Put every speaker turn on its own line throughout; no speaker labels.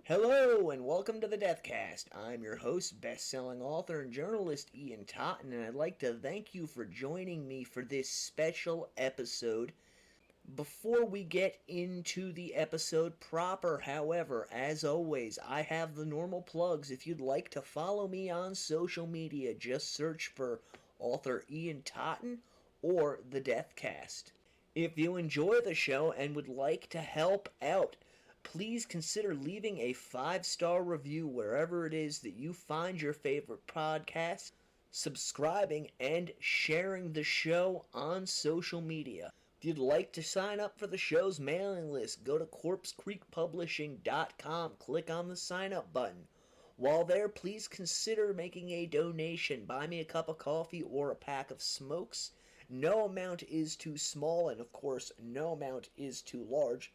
Hello and welcome to the Deathcast. I'm your host, best-selling author and journalist Ian Totten, and I'd like to thank you for joining me for this special episode. Before we get into the episode proper, however, as always, I have the normal plugs. If you'd like to follow me on social media, just search for author Ian Totten or the Deathcast. If you enjoy the show and would like to help out, please consider leaving a 5-star review wherever it is that you find your favorite podcast, subscribing, and sharing the show on social media. If you'd like to sign up for the show's mailing list, go to corpsecreekpublishing.com, click on the sign up button. While there, please consider making a donation. Buy me a cup of coffee or a pack of smokes. No amount is too small, and of course, no amount is too large.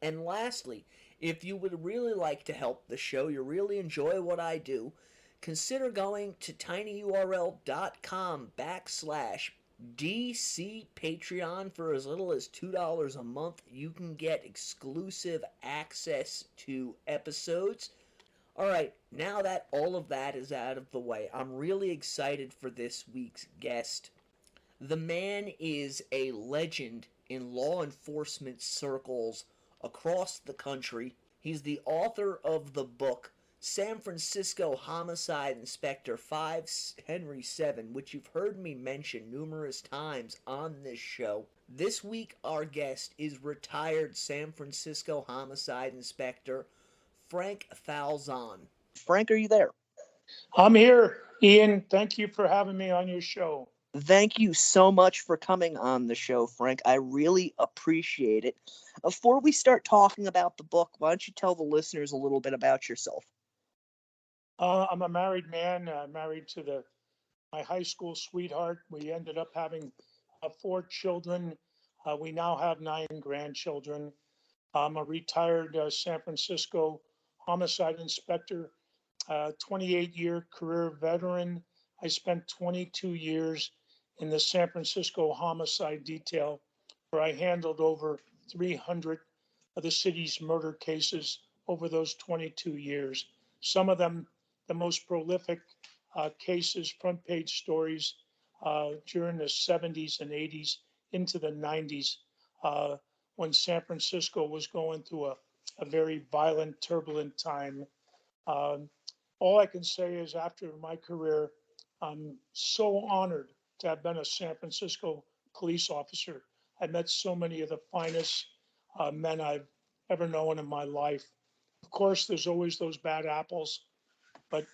And lastly, if you would really like to help the show, you really enjoy what I do, consider going to tinyurl.com/DC Patreon for as little as $2 a month. You can get exclusive access to episodes. Alright, now that all of that is out of the way, I'm really excited for this week's guest. The man is a legend in law enforcement circles across the country. He's the author of the book San Francisco Homicide Inspector 5 Henry 7, which you've heard me mention numerous times on this show. This week, our guest is retired San Francisco Homicide Inspector Frank Falzon. Frank, are you there?
I'm here, Ian. Thank you for having me on your show.
Thank you so much for coming on the show, Frank. I really appreciate it. Before we start talking about the book, why don't you tell the listeners a little bit about yourself?
I'm a married man, married to my high school sweetheart. We ended up having 4 children. We now have 9 grandchildren. I'm a retired San Francisco homicide inspector, 28-year career veteran. I spent 22 years in the San Francisco homicide detail, where I handled over 300 of the city's murder cases over those 22 years. Some of them, the most prolific cases, front page stories during the 70s and 80s into the 90s, when San Francisco was going through a very violent, turbulent time. Um, all I can say is after my career, I'm so honored to have been a San Francisco police officer. I met so many of the finest men I've ever known in my life. Of course, there's always those bad apples, but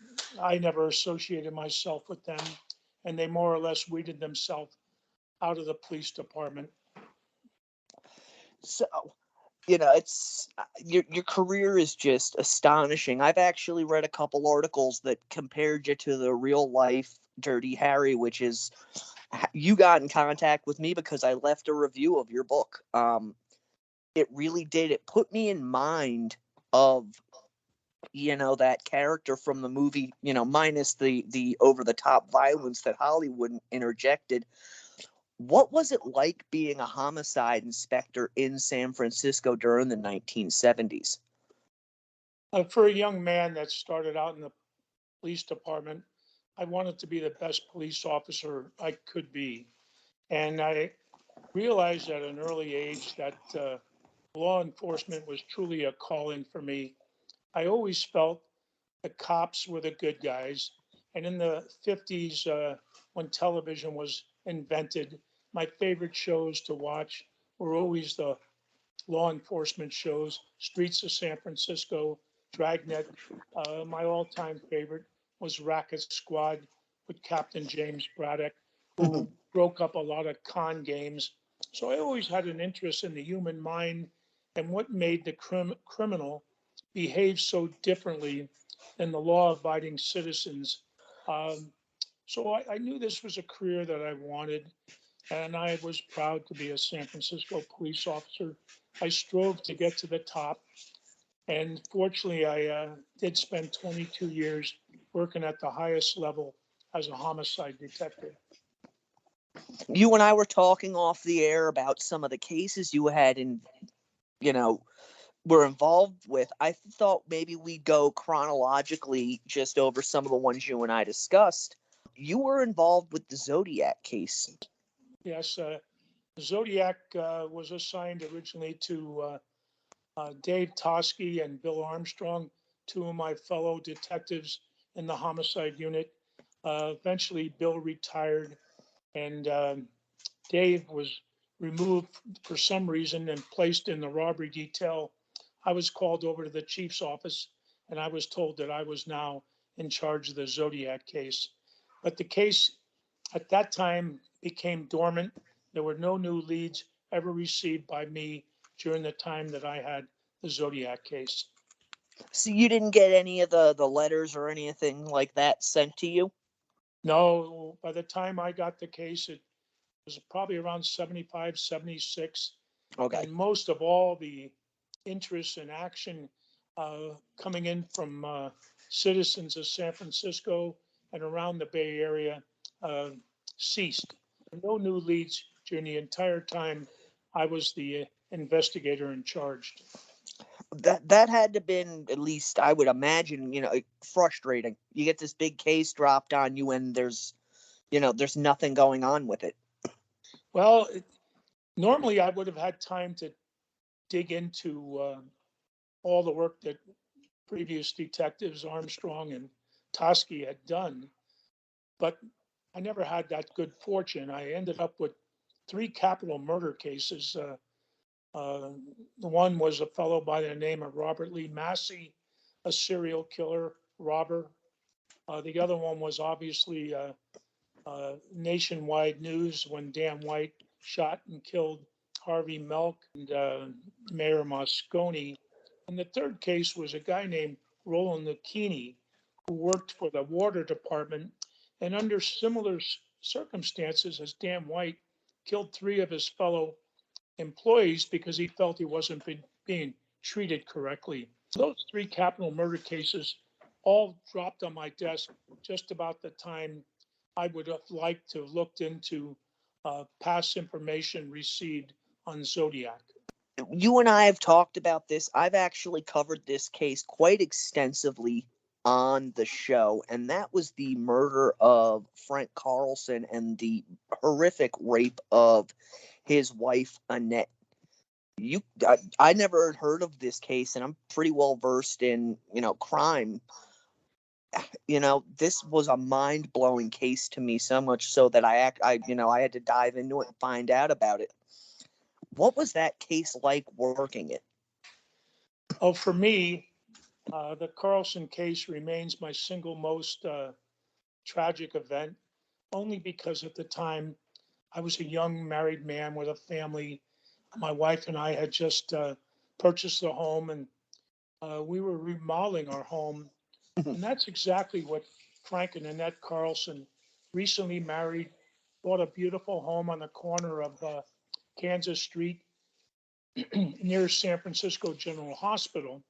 I never associated myself with them, and they more or less weeded themselves out of the police department.
So, it's your career is just astonishing. I've actually read a couple articles that compared you to the real life Dirty Harry, which is you got in contact with me because I left a review of your book. It really did. It put me in mind of that character from the movie, minus the over the top violence that Hollywood interjected. What was it like being a homicide inspector in San Francisco during the 1970s?
For a young man that started out in the police department, I wanted to be the best police officer I could be. And I realized at an early age that law enforcement was truly a calling for me. I always felt the cops were the good guys. And in the 50s, when television was invented, my favorite shows to watch were always the law enforcement shows, Streets of San Francisco, Dragnet. My all time favorite was Racket Squad with Captain James Braddock, who broke up a lot of con games. So I always had an interest in the human mind and what made the criminal behave so differently than the law abiding citizens. Um, so I knew this was a career that I wanted, and I was proud to be a San Francisco police officer. I strove to get to the top, and fortunately, I did spend 22 years working at the highest level as a homicide detective.
You and I were talking off the air about some of the cases you had in, you know, were involved with, I thought maybe we'd go chronologically just over some of the ones you and I discussed. You were involved with the Zodiac case.
Yes, Zodiac was assigned originally to Dave Tosky and Bill Armstrong, two of my fellow detectives in the homicide unit. Eventually, Bill retired, and Dave was removed for some reason and placed in the robbery detail. I was called over to the chief's office, and I was told that I was now in charge of the Zodiac case. But the case at that time became dormant. There were no new leads ever received by me during the time that I had the Zodiac case.
So you didn't get any of the letters or anything like that sent to you?
No, by the time I got the case, it was probably around 75, 76.
Okay.
And most of all the interest and action coming in from citizens of San Francisco and around the Bay Area uh, ceased. No new leads during the entire time I was the investigator in charge.
That had to been, at least I would imagine, frustrating. You get this big case dropped on you and there's nothing going on with it.
Well, normally I would have had time to dig into all the work that previous detectives Armstrong and Tosky had done, but I never had that good fortune. I ended up with three capital murder cases. Uh, the one was a fellow by the name of Robert Lee Massey, a serial killer, robber. The other one was obviously nationwide news when Dan White shot and killed Harvey Milk and Mayor Moscone. And the third case was a guy named Roland Lucchini, who worked for the water department and under similar circumstances as Dan White, killed three of his fellow employees because he felt he wasn't being treated correctly. Those three capital murder cases all dropped on my desk just about the time I would have liked to have looked into past information received on Zodiac.
You and I have talked about this. I've actually covered this case quite extensively on the show, and that was the murder of Frank Carlson and the horrific rape of his wife, Annette. I never heard of this case, and I'm pretty well versed in, crime. This was a mind blowing case to me, so much so that I had to dive into it and find out about it. What was that case like working it?
Oh, for me, the Carlson case remains my single most tragic event, only because at the time I was a young married man with a family. My wife and I had just purchased a home, and we were remodeling our home. And that's exactly what Frank and Annette Carlson, recently married, bought a beautiful home on the corner of Kansas Street near San Francisco General Hospital.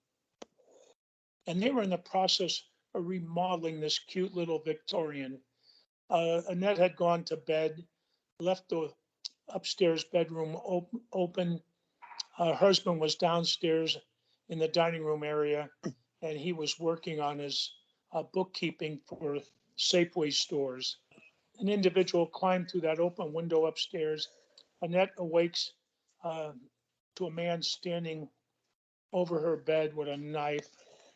And they were in the process of remodeling this cute little Victorian. Annette had gone to bed, left the upstairs bedroom open. Her husband was downstairs in the dining room area, and he was working on his bookkeeping for Safeway stores. An individual climbed through that open window upstairs. Annette awakes uh, to a man standing over her bed with a knife.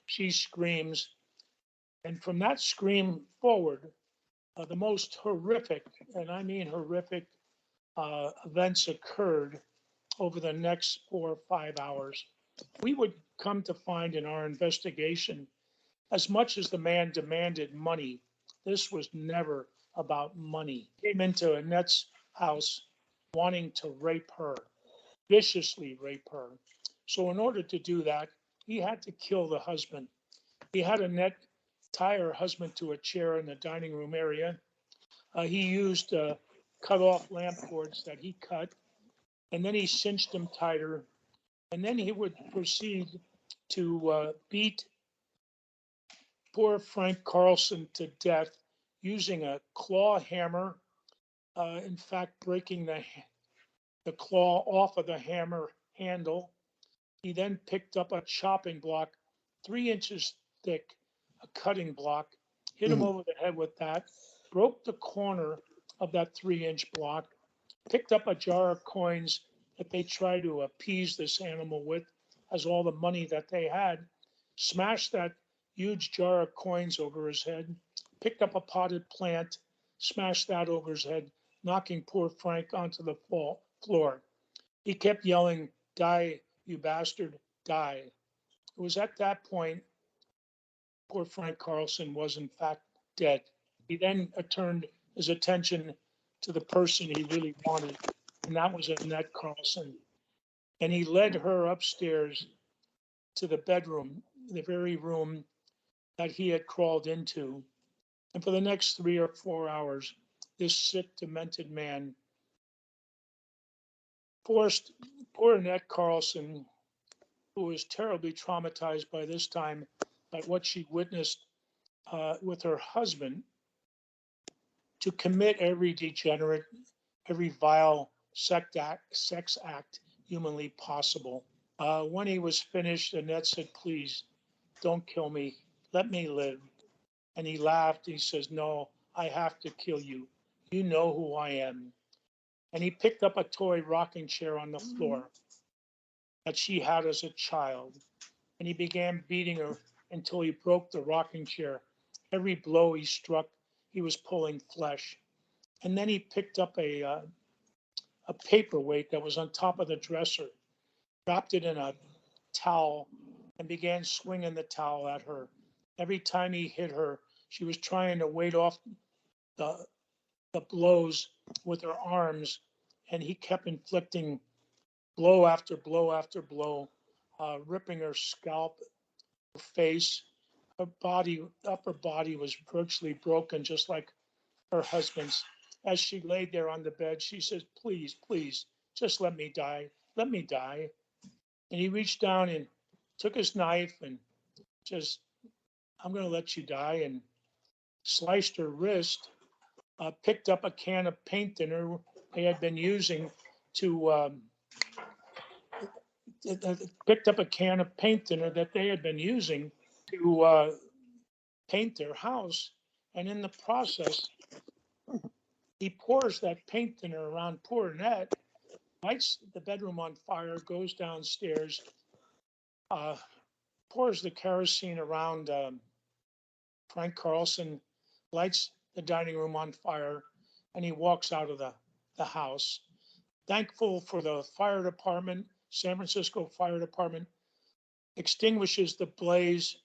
She screams, and from that scream forward, the most horrific, and I mean horrific, events occurred over the next 4 or 5 hours. We would come to find in our investigation, as much as the man demanded money, this was never about money. He came into Annette's house wanting to rape her, viciously rape her. So, in order to do that, he had to kill the husband. He had Annette tie her husband to a chair in the dining room area. He used cut off lamp cords that he cut, and then he cinched them tighter. And then he would proceed to beat poor Frank Carlson to death using a claw hammer, in fact, breaking the claw off of the hammer handle. He then picked up a chopping block, 3 inches thick, a cutting block, hit him over the head with that, broke the corner of that 3-inch block, picked up a jar of coins that they tried to appease this animal with, as all the money that they had, smashed that huge jar of coins over his head, picked up a potted plant, smashed that over his head, knocking poor Frank onto the floor. He kept yelling, "Die, you bastard, die." It was at that point poor Frank Carlson was in fact dead. He then turned his attention to the person he really wanted, and that was Annette Carlson. And he led her upstairs to the bedroom, the very room that he had crawled into. And for the next 3 or 4 hours, this sick, demented man forced poor Annette Carlson, who was terribly traumatized by this time by what she witnessed with her husband, to commit every degenerate, every vile sex act humanly possible. When he was finished, Annette said, "Please, don't kill me. Let me live." And he laughed. He says, "No, I have to kill you. You know who I am." And he picked up a toy rocking chair on the floor that she had as a child, and he began beating her until he broke the rocking chair. Every blow he struck, he was pulling flesh. And then he picked up a paperweight that was on top of the dresser, wrapped it in a towel, and began swinging the towel at her. Every time he hit her, she was trying to ward off the, the blows with her arms, and he kept inflicting blow after blow after blow, ripping her scalp, her face, her body, upper body was virtually broken, just like her husband's. As she laid there on the bed, she says, "Please, please, just let me die. Let me die." And he reached down and took his knife and just, "I'm going to let you die," and sliced her wrist, picked up a can of paint thinner they had been using to, picked up a can of paint thinner that they had been using to paint their house. And in the process, he pours that paint thinner around poor Annette, lights the bedroom on fire, goes downstairs, uh, pours the kerosene around Frank Carlson, lights the dining room on fire, and he walks out of the house. Thankful for the fire department, San Francisco Fire Department extinguishes the blaze.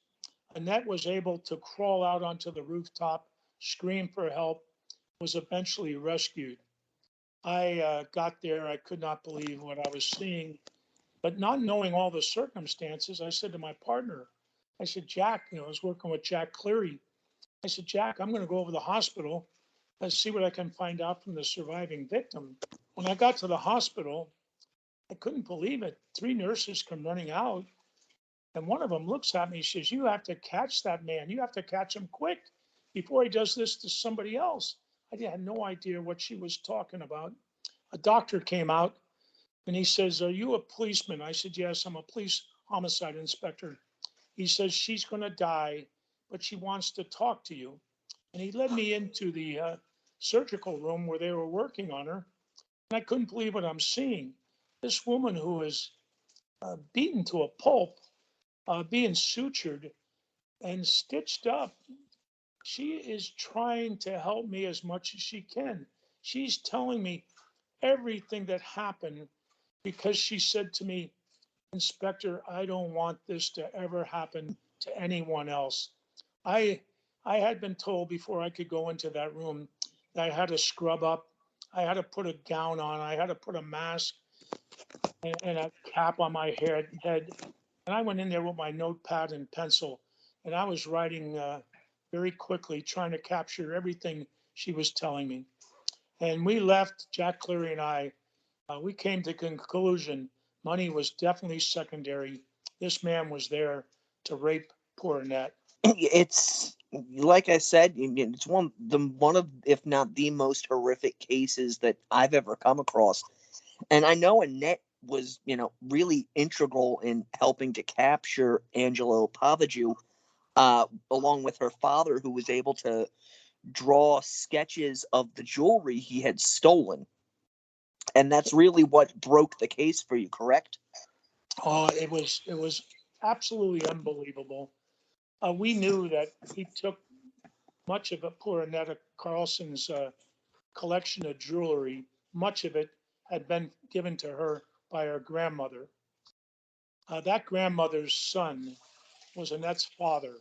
Annette was able to crawl out onto the rooftop, scream for help, was eventually rescued. I got there, I could not believe what I was seeing, but not knowing all the circumstances, I said to my partner, I said, "Jack," I was working with Jack Cleary. I said, "Jack, I'm going to go over to the hospital and see what I can find out from the surviving victim." When I got to the hospital, I couldn't believe it. 3 nurses come running out, and one of them looks at me. She says, "You have to catch that man. You have to catch him quick before he does this to somebody else." I had no idea what she was talking about. A doctor came out and he says, "Are you a policeman?" I said, "Yes, I'm a police homicide inspector." He says, "She's going to die, but she wants to talk to you." And he led me into the surgical room where they were working on her. And I couldn't believe what I'm seeing. This woman who is beaten to a pulp, being sutured and stitched up, she is trying to help me as much as she can. She's telling me everything that happened because she said to me, "Inspector, I don't want this to ever happen to anyone else." I I had been told before I could go into that room that I had to scrub up, I had to put a gown on, I had to put a mask and a cap on my head. And I went in there with my notepad and pencil, and I was writing very quickly, trying to capture everything she was telling me. And we left, Jack Cleary and I, we came to the conclusion money was definitely secondary. This man was there to rape poor Annette.
It's like I said, it's one of, if not the most horrific cases that I've ever come across. And I know Annette was, really integral in helping to capture Angelo Pavaju, along with her father, who was able to draw sketches of the jewelry he had stolen. And that's really what broke the case for you, correct?
It was absolutely unbelievable. We knew that he took much of it, poor Annetta Carlson's collection of jewelry, much of it had been given to her by her grandmother. That grandmother's son was Annette's father,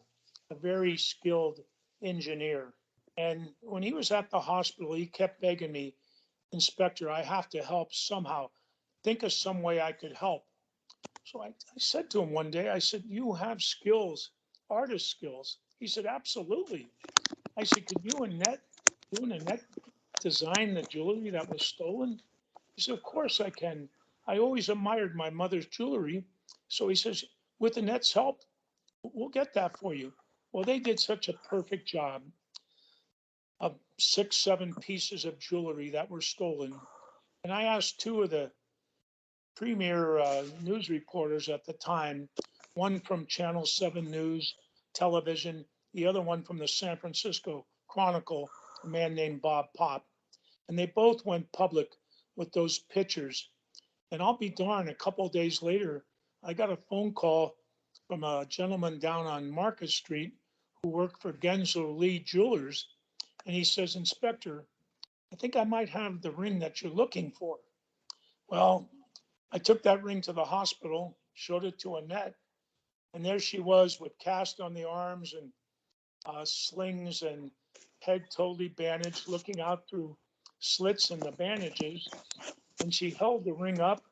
a very skilled engineer. And when he was at the hospital, he kept begging me, Inspector, I have to help somehow. Think of some way I could help. So I said to him one day, I said, you have skills, artist skills. He said, absolutely. I said, could you and Annette design the jewelry that was stolen? He said, of course I can. I always admired my mother's jewelry. So he says, with Annette's help, we'll get that for you. Well, they did such a perfect job of 6, 7 pieces of jewelry that were stolen. And I asked two of the premier news reporters at the time, one from Channel 7 News Television, the other one from the San Francisco Chronicle, a man named Bob Pop. And they both went public with those pictures. And I'll be darned, a couple of days later, I got a phone call from a gentleman down on Market Street who worked for Genzo Lee Jewelers. And he says, Inspector, I think I might have the ring that you're looking for. Well, I took that ring to the hospital, showed it to Annette, and there she was with cast on the arms and slings and head totally bandaged, looking out through slits in the bandages. And she held the ring up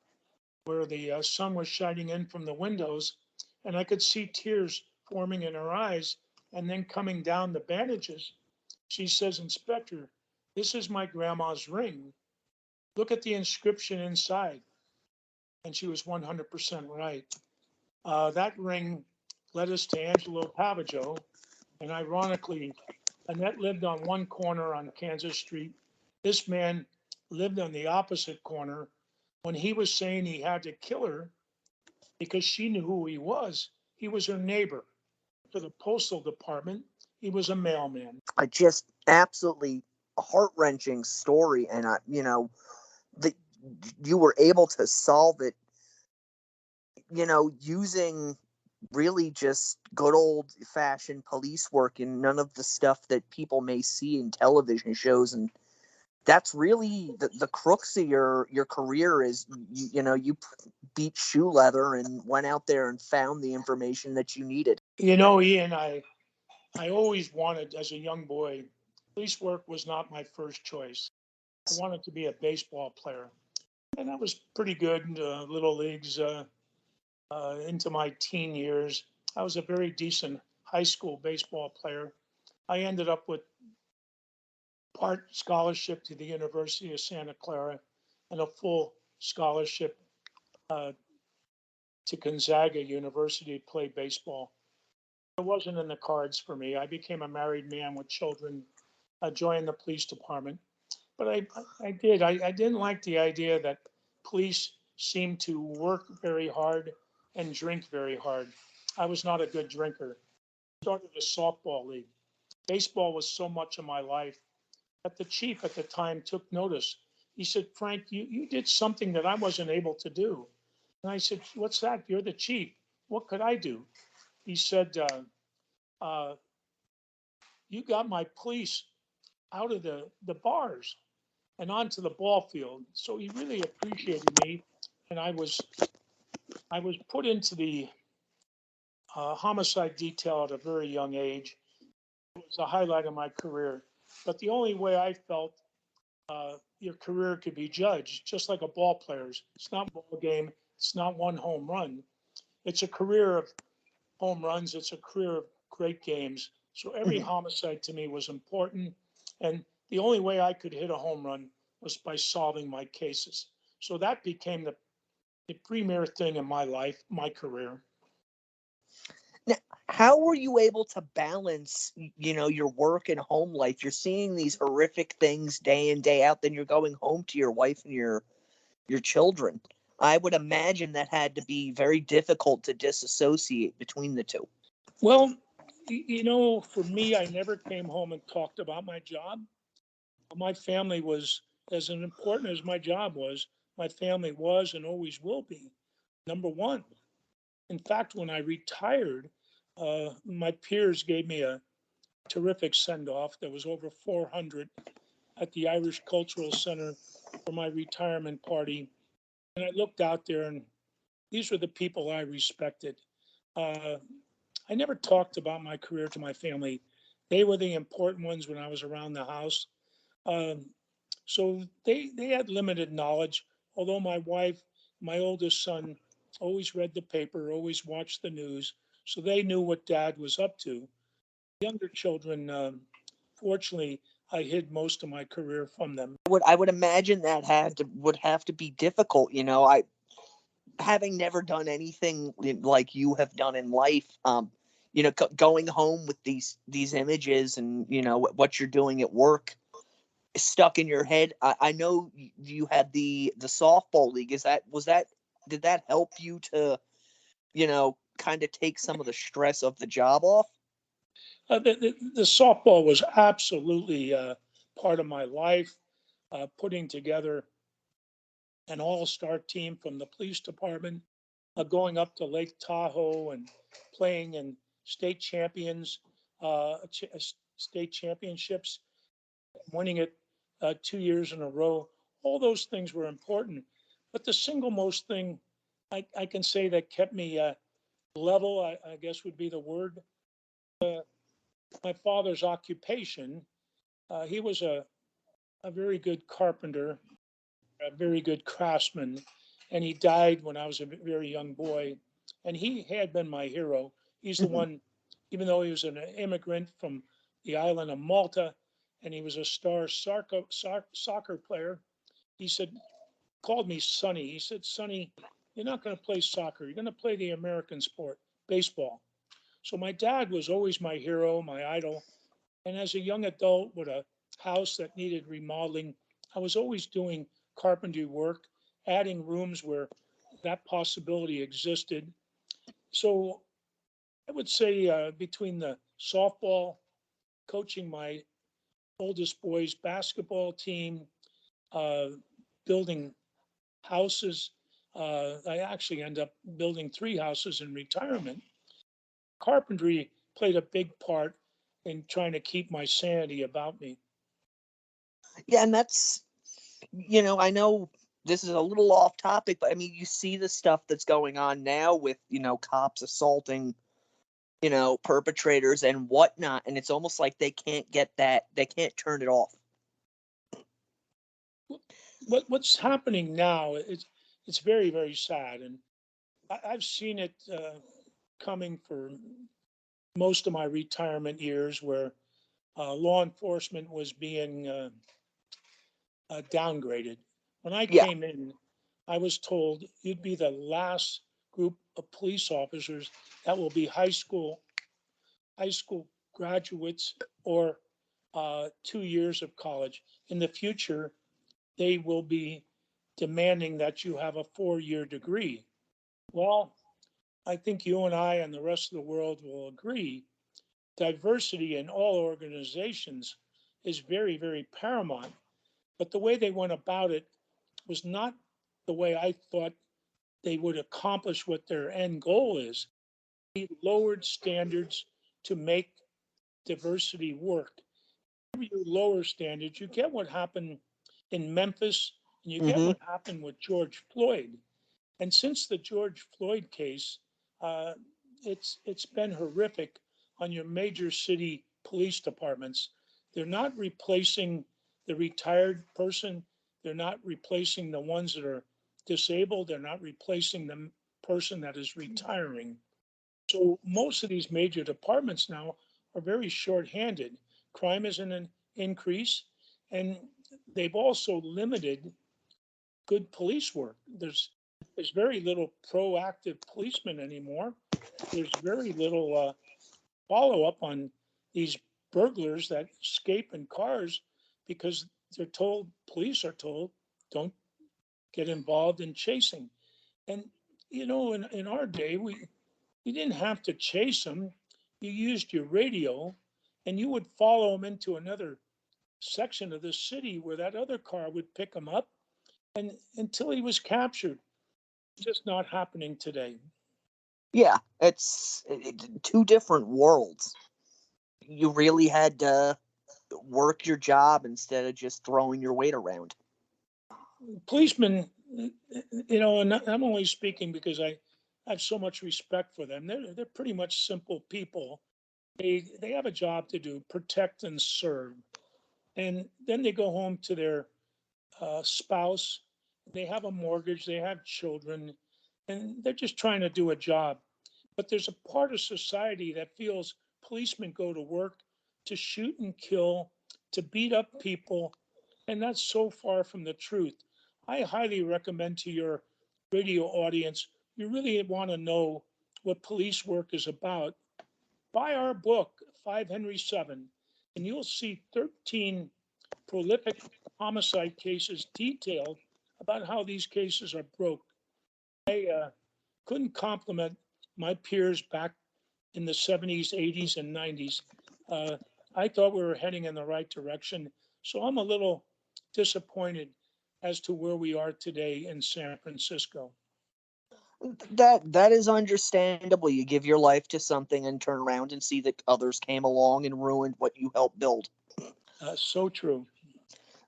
where the sun was shining in from the windows, and I could see tears forming in her eyes and then coming down the bandages. She says, Inspector, this is my grandma's ring. Look at the inscription inside. And she was 100% right. That ring led us to Angelo Pavaggio. And ironically, Annette lived on one corner on Kansas Street. This man lived on the opposite corner. When he was saying he had to kill her because she knew who he was her neighbor. For the postal department, he was a mailman.
I just absolutely heart wrenching story. And, that you were able to solve it, using really just good old fashioned police work and none of the stuff that people may see in television shows. And that's really the crux of your career is, you beat shoe leather and went out there and found the information that you needed.
Ian, I always wanted, as a young boy, police work was not my first choice. I wanted to be a baseball player. And I was pretty good in little leagues into my teen years. I was a very decent high school baseball player. I ended up with part scholarship to the University of Santa Clara and a full scholarship uh, to Gonzaga University to play baseball. It wasn't in the cards for me. I became a married man with children, joined the police department. But I didn't like the idea that police seemed to work very hard and drink very hard. I was not a good drinker. I started a softball league. Baseball was so much of my life that the chief at the time took notice. He said, Frank, you did something that I wasn't able to do. And I said, what's that? You're the chief. What could I do? He said, uh, you got my police out of the bars and onto the ball field. So he really appreciated me. And I was put into the homicide detail at a very young age. It was the highlight of my career. But the only way I felt your career could be judged, just like a ball player's. It's not a ball game. It's not one home run. It's a career of home runs. It's a career of great games. So every homicide to me was important. And the only way I could hit a home run was by solving my cases. So that became the premier thing in my life, my career.
Now, how were you able to balance, your work and home life? You're seeing these horrific things day in, day out, then you're going home to your wife and your children. I would imagine that had to be very difficult to disassociate between the two.
Well, for me, I never came home and talked about my job. My family was as important as my job was. My family was and always will be number one. In fact, when I retired, my peers gave me a terrific send off. There was over 400 at the Irish Cultural Center for my retirement party. And I looked out there, and these were the people I respected. Uh, I never talked about my career to my family. They were the important ones when I was around the house. Um, so they had limited knowledge, although my wife, my oldest son, always read the paper, always watched the news. So they knew what dad was up to. Younger children, fortunately, I hid most of my career from them.
I would imagine that would have to be difficult. I having never done anything like you have done in life. Going home with these images and what you're doing at work stuck in your head. I know you had the softball league. Did that help you to kind of take some of the stress of the job off?
The softball was absolutely part of my life. Putting together an all-star team from the police department, going up to Lake Tahoe and playing in state champions, state championships, winning it 2 years in a row. All those things were important. But the single most thing I can say that kept me level, I guess would be the word. My father's occupation. He was a very good carpenter, a very good craftsman, and he died when I was a very young boy. And he had been my hero. He's the
Mhm.
one, even though he was an immigrant from the island of Malta, and he was a star soccer player. He said, called me Sonny. He said, Sonny, you're not going to play soccer. You're going to play the American sport, baseball. So my dad was always my hero, my idol. And as a young adult with a house that needed remodeling, I was always doing carpentry work, adding rooms where that possibility existed. So I would say between the softball, coaching my oldest boy's basketball team, uh, building houses, I actually end up building 3 houses in retirement. Carpentry played a big part in trying to keep my sanity about me.
Yeah, and that's I know this is a little off topic, but I mean, you see the stuff that's going on now with cops assaulting perpetrators and whatnot, and it's almost like they can't turn it off.
What's happening now? It's very very sad, and I've seen it coming for most of my retirement years, where law enforcement was being downgraded. When I
Yeah.
came in, I was told you'd be the last group of police officers that will be high school graduates or 2 years of college. In the future, they will be demanding that you have a 4-year degree. Well, I think you and I and the rest of the world will agree diversity in all organizations is very, very paramount. But the way they went about it was not the way I thought they would accomplish what their end goal is. They lowered standards to make diversity work. Whenever you lower standards, you get what happened in Memphis and you get
Mm-hmm.
what happened with George Floyd. And since the George Floyd case, uh, it's been horrific on your major city police departments. They're not replacing the retired person. They're not replacing the ones that are disabled. They're not replacing the person that is retiring. So most of these major departments now are very short-handed. Crime is in an increase, and they've also limited good police work. There's very little proactive policemen anymore. There's very little follow up on these burglars that escape in cars because they're told police are told don't get involved in chasing. And, in our day, you didn't have to chase them. You used your radio and you would follow them into another section of the city where that other car would pick him up and until he was captured. Just not happening today.
Yeah, it's two different worlds. You really had to work your job instead of just throwing your weight around.
Policemen, and I'm only speaking because I have so much respect for them. They're pretty much simple people. They have a job to do, protect and serve, and then they go home to their spouse. They have a mortgage. They have children, and they're just trying to do a job. But there's a part of society that feels policemen go to work to shoot and kill, to beat up people, and that's so far from the truth. I highly recommend to your radio audience, you really want to know what police work is about, buy our book, 5 Henry 7, and you'll see 13 prolific homicide cases detailed about how these cases are broke. I couldn't compliment my peers back in the 70s, 80s, and 90s. Uh, I thought we were heading in the right direction. So I'm a little disappointed as to where we are today in San Francisco.
That is understandable. You give your life to something and turn around and see that others came along and ruined what you helped build.
So true.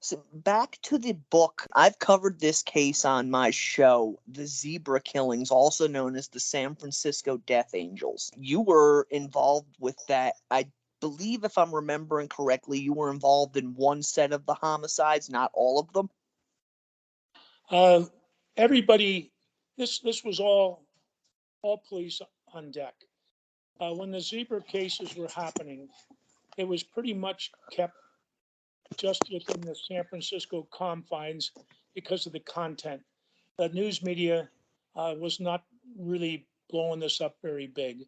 So back to the book. I've covered this case on my show, The Zebra Killings, also known as the San Francisco Death Angels. You were involved with that. I believe, if I'm remembering correctly, you were involved in one set of the homicides, not all of them.
Uh, everybody, this was all police on deck. When the zebra cases were happening, it was pretty much kept just within the San Francisco confines because of the content. The news media was not really blowing this up very big.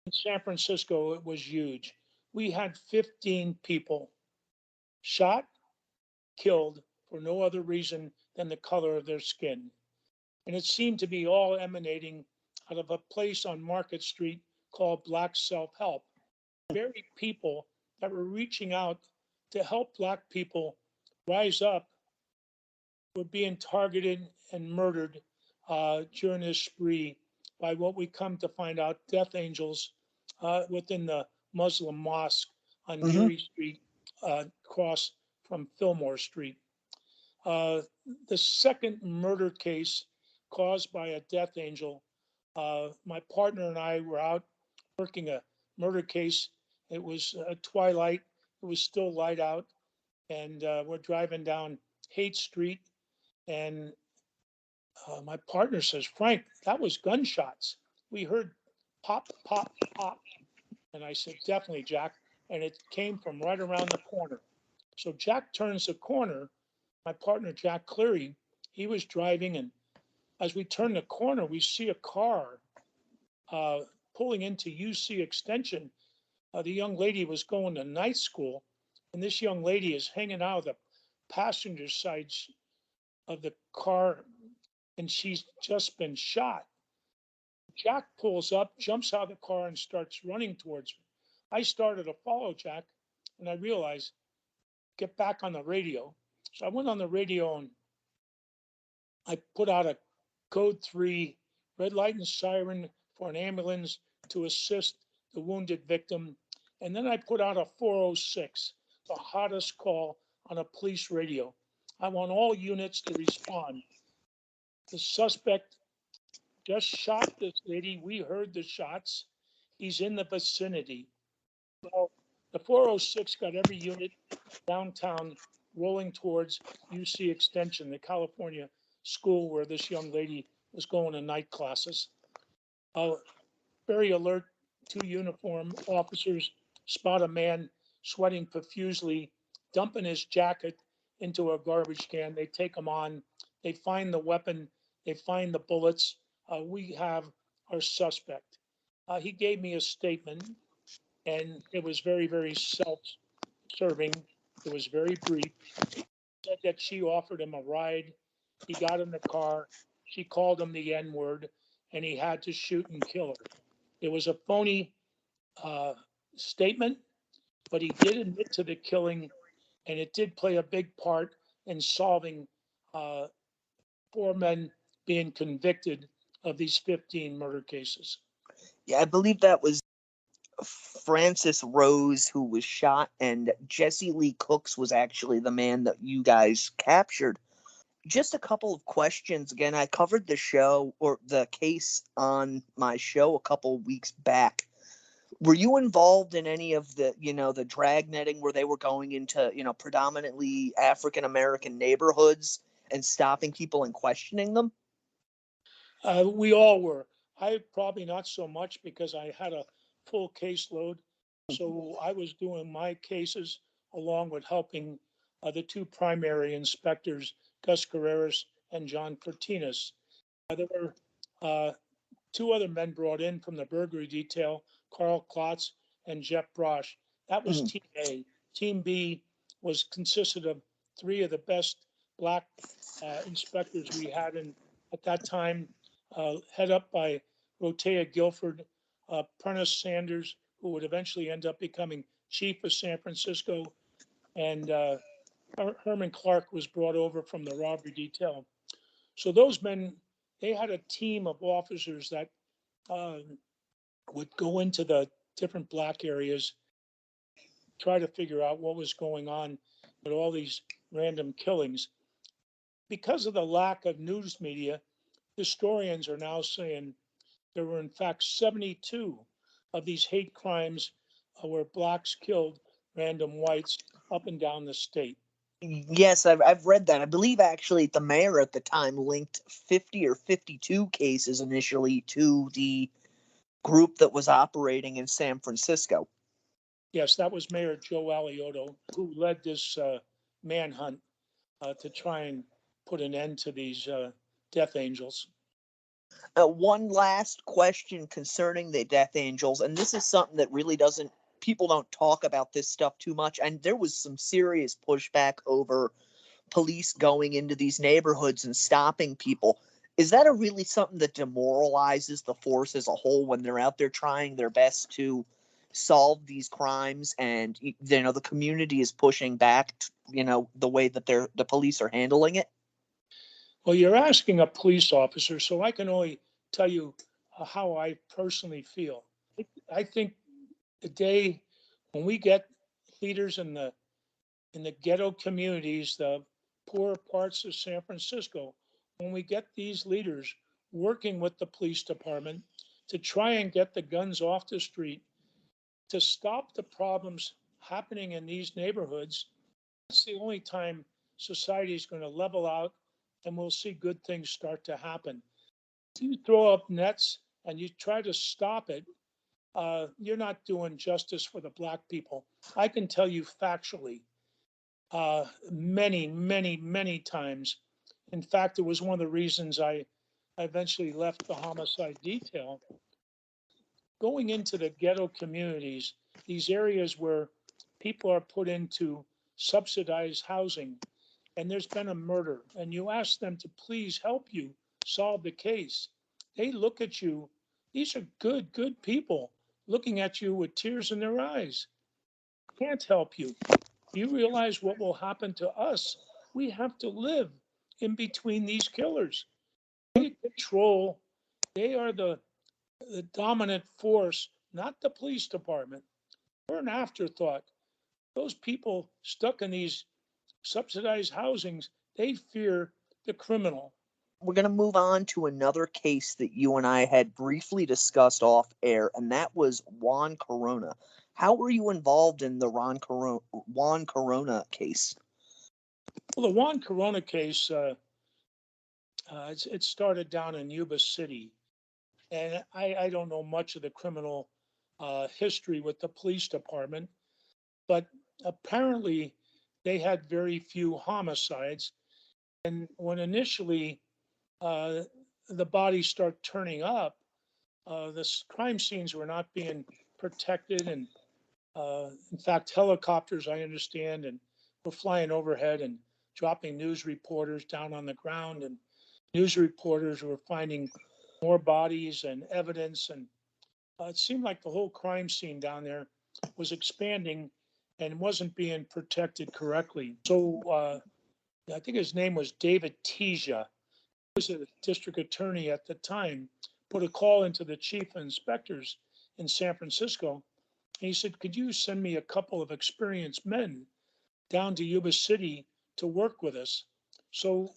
In San Francisco, it was huge. We had 15 people shot, killed for no other reason than the color of their skin. And it seemed to be all emanating out of a place on Market Street called Black Self Help. Very people that were reaching out to help Black people rise up were being targeted and murdered during this spree by what we come to find out death angels within the Muslim mosque on
Mm-hmm.
Geary Street, across from Fillmore Street. Uh, the second murder case caused by a death angel, my partner and I were out working a murder case. It was twilight, it was still light out, and we're driving down Haight Street and my partner says, Frank, that was gunshots. We heard pop, pop, pop. And I said, definitely, Jack. And it came from right around the corner. So Jack turns the corner. My partner, Jack Cleary, he was driving. And as we turn the corner, we see a car uh, pulling into UC Extension. The young lady was going to night school. And this young lady is hanging out of the passenger side of the car and she's just been shot. Jack pulls up, jumps out of the car, and starts running towards me. I started to follow Jack, and I realized, get back on the radio. So I went on the radio and I put out a code 3 red light and siren for an ambulance to assist the wounded victim. And then I put out a 406, the hottest call on a police radio. I want all units to respond. The suspect just shot this lady. We heard the shots. He's in the vicinity. Well, the 406 got every unit downtown rolling towards UC Extension, the California school where this young lady was going to night classes. Uh, Very alert, two uniform officers spot a man sweating profusely, dumping his jacket into a garbage can. They take him on. They find the weapon. They find the bullets. We have our suspect. He gave me a statement, and it was very, very self-serving. It was very brief. He said that she offered him a ride. He got in the car. She called him the N-word, and he had to shoot and kill her. It was a phony uh, statement, but he did admit to the killing, and it did play a big part in solving uh, 4 men being convicted of these 15 murder cases.
Yeah, I believe that was Francis Rose who was shot, and Jesse Lee Cooks was actually the man that you guys captured. Just a couple of questions. Again, I covered the show or the case on my show a couple of weeks back. Were you involved in any of the, the drag netting where they were going into, predominantly African American neighborhoods and stopping people and questioning them?
We all were. I probably not so much because I had a full caseload. So I was doing my cases along with helping the two primary inspectors, Gus Carreras and John Cortinas. There were uh, two other men brought in from the burglary detail, Carl Klotz and Jeff Brosh. That was
Mhm.
Team A. Team B was consisted of three of the best black inspectors we had in at that time, head up by Rotea Guilford, Prentice Sanders, who would eventually end up becoming chief of San Francisco, and Herman Clark was brought over from the robbery detail. So those men, they had a team of officers that uh, would go into the different black areas, try to figure out what was going on with all these random killings. Because of the lack of news media, historians are now saying there were, in fact, 72 of these hate crimes where blacks killed random whites up and down the state.
Yes, I've read that. I believe actually the mayor at the time linked 50 or 52 cases initially to the group that was operating in San Francisco.
Yes, that was Mayor Joe Alioto who led this manhunt to try and put an end to these death angels.
One last question concerning the Death Angels, and this is something that really doesn't, people don't talk about this stuff too much, and there was some serious pushback over police going into these neighborhoods and stopping people. Is that a really something that demoralizes the force as a whole when they're out there trying their best to solve these crimes, and the community is pushing back, the way that the police are handling it?
Well, you're asking a police officer, so I can only tell you how I personally feel. I think the day when we get leaders in the ghetto communities, the poor parts of San Francisco, when we get these leaders working with the police department to try and get the guns off the street, to stop the problems happening in these neighborhoods, that's the only time society is going to level out and we'll see good things start to happen. If you throw up nets and you try to stop it, you're not doing justice for the black people. I can tell you factually, many times. In fact, it was one of the reasons I eventually left the homicide detail. Going into the ghetto communities, these areas where people are put into subsidized housing, and there's been a murder, and you ask them to please help you solve the case. They look at you, these are good people looking at you with tears in their eyes. Can't help you. You realize what will happen to us? We have to live in between these killers. They control, they are the dominant force, not the police department. We're an afterthought. Those people stuck in these subsidized housings, they fear the criminal.
We're going to move on to another case that you and I had briefly discussed off air, and that was Juan Corona. How were you involved in the Juan Corona case?
Well, the Juan Corona case, it started down in Yuba City. And I don't know much of the criminal history with the police department, but apparently they had very few homicides. And when initially uh, the bodies start turning up, the crime scenes were not being protected. And in fact, helicopters, I understand, and were flying overhead and dropping news reporters down on the ground. And news reporters were finding more bodies and evidence, and it seemed like the whole crime scene down there was expanding and wasn't being protected correctly. So I think his name was David Teja, who was a district attorney at the time, put a call into the chief of inspectors in San Francisco. And he said, could you send me a couple of experienced men down to Yuba City to work with us? So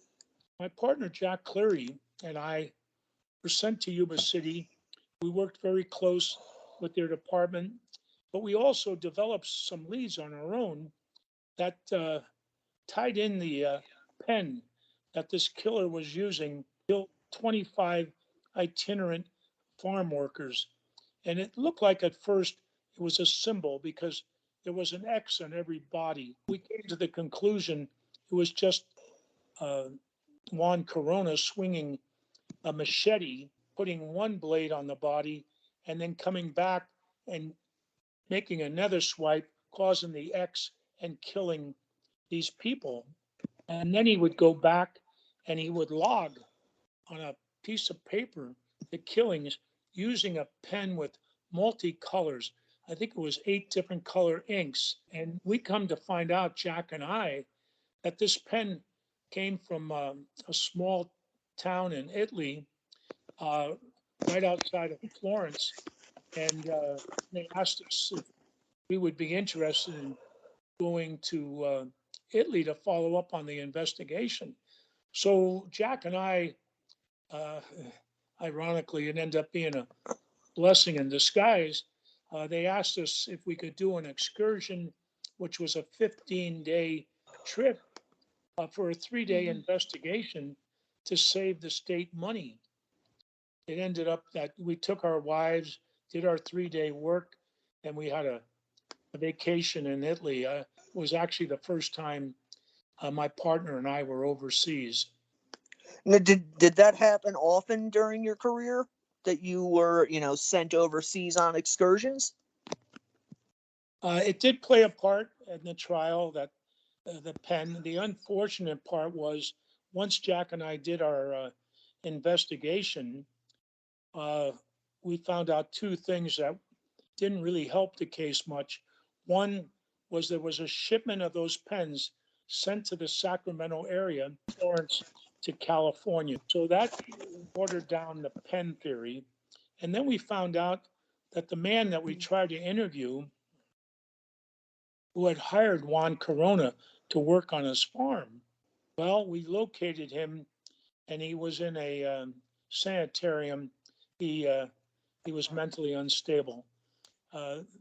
my partner, Jack Cleary, and I were sent to Yuba City. We worked very close with their department, but we also developed some leads on our own that tied in the pen that this killer was using to kill 25 itinerant farm workers. And it looked like at first it was a symbol because there was an X on every body. We came to the conclusion it was just uh, Juan Corona swinging a machete, putting one blade on the body, and then coming back and making another swipe, causing the X and killing these people. And then he would go back and he would log on a piece of paper the killings using a pen with multicolors. I think it was 8 different color inks. And we come to find out, Jack and I, that this pen came from a small town in Italy, uh, right outside of Florence. And they asked us if we would be interested in going to Italy to follow up on the investigation. So Jack and I, uh, ironically, it ended up being a blessing in disguise. They asked us if we could do an excursion, which was a 15-day trip for a 3-day investigation to save the state money. It ended up that we took our wives, did our 3-day work, and we had a vacation in Italy. It was actually the first time my partner and I were overseas.
Now, did that happen often during your career that you were, sent overseas on excursions?
It did play a part in the trial that the pen. The unfortunate part was once Jack and I did our investigation, uh, we found out 2 things that didn't really help the case much. One was there was a shipment of those pens sent to the Sacramento area, Florence to California. So that watered down the pen theory. And then we found out that the man that we tried to interview, who had hired Juan Corona to work on his farm, well, we located him and he was in a sanitarium. He, uh, he was mentally unstable.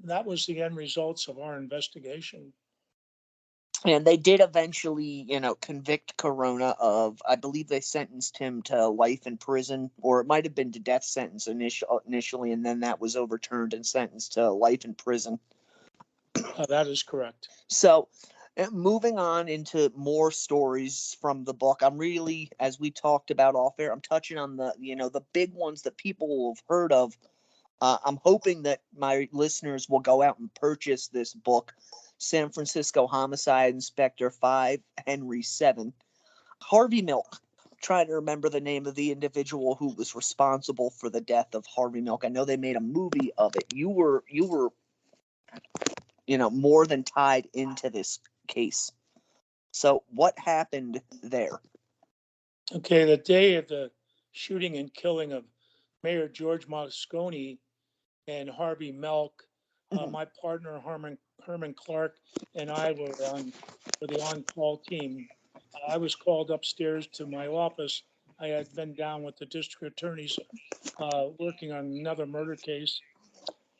That was the end results of our investigation.
And they did eventually, convict Corona of, I believe they sentenced him to life in prison, or it might have been to death sentence initially, and then that was overturned and sentenced to life in prison.
That is correct.
So, moving on into more stories from the book, I'm really, as we talked about off air, I'm touching on the big ones that people will have heard of. I'm hoping that my listeners will go out and purchase this book, San Francisco Homicide Inspector 5, Henry 7. Harvey Milk. Trying to remember the name of the individual who was responsible for the death of Harvey Milk. I know they made a movie of it. You were more than tied into this case. So what happened there?
Okay, the day of the shooting and killing of Mayor George Moscone and Harvey Milk, my partner Herman Clark and I were for the on-call team. I was called upstairs to my office. I had been down with the district attorneys working on another murder case.